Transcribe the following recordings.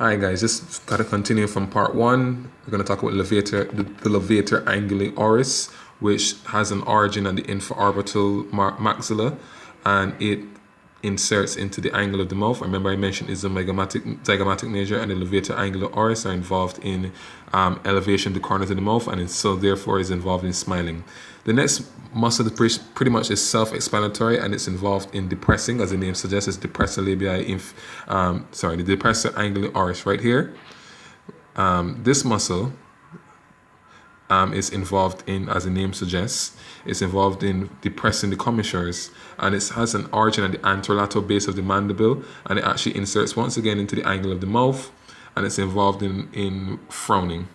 Alright guys, just gotta continue from part one. We're gonna talk about levator, the levator anguli oris, which has an origin at the infraorbital maxilla, and it inserts into the angle of the mouth. Remember I mentioned is the zygomatic major and the levator angular oris are involved in elevation of the corners of the mouth, and so therefore is involved in smiling. The next muscle pretty much is self-explanatory, and it's involved in depressing, as the name suggests. It's depressor labii, the depressor anguli oris right here. This muscle is involved in, as the name suggests, it's involved in depressing the commissures, and it has an origin at the anterolateral base of the mandible, and it actually inserts once again into the angle of the mouth, and it's involved in frowning.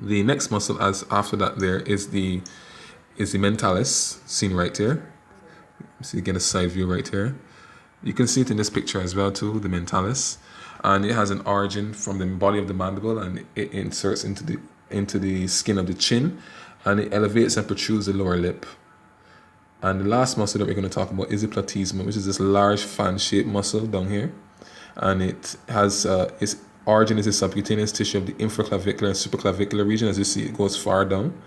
The next muscle, as after that, there is the mentalis, seen right here. So you get a side view right here. You can see it in this picture as well too, the mentalis, and it has an origin from the body of the mandible, and it inserts into the skin of the chin, and it elevates and protrudes the lower lip. And the last muscle that we're going to talk about is the platysma, which is this large fan-shaped muscle down here, and it has its origin is the subcutaneous tissue of the infraclavicular and supraclavicular region. As you see, it goes far down,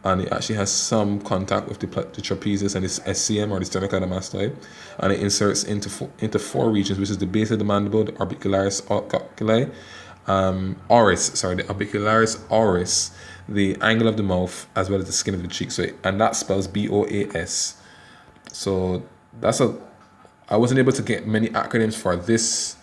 and it actually has some contact with the trapezius and its SCM, or the sternocleidomastoid, and it inserts into four regions, which is the base of the mandible, the orbicularis oculi, the orbicularis oris, the angle of the mouth, as well as the skin of the cheek. So, and that spells BOAS. So I wasn't able to get many acronyms for this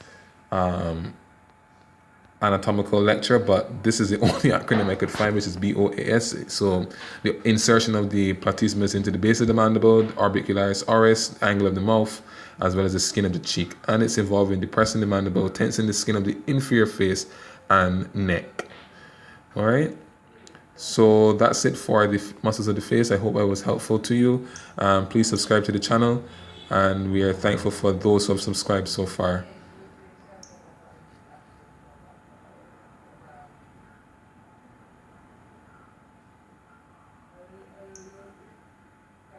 anatomical lecture, but this is the only acronym I could find, which is BOAS. So the insertion of the platysma into the base of the mandible, the orbicularis oris, the angle of the mouth, as well as the skin of the cheek, and it's involved in depressing the mandible, tensing the skin of the inferior face and neck. All right, so that's it for the muscles of the face. I hope I was helpful to you. Please subscribe to the channel, and we are thankful for those who have subscribed so far.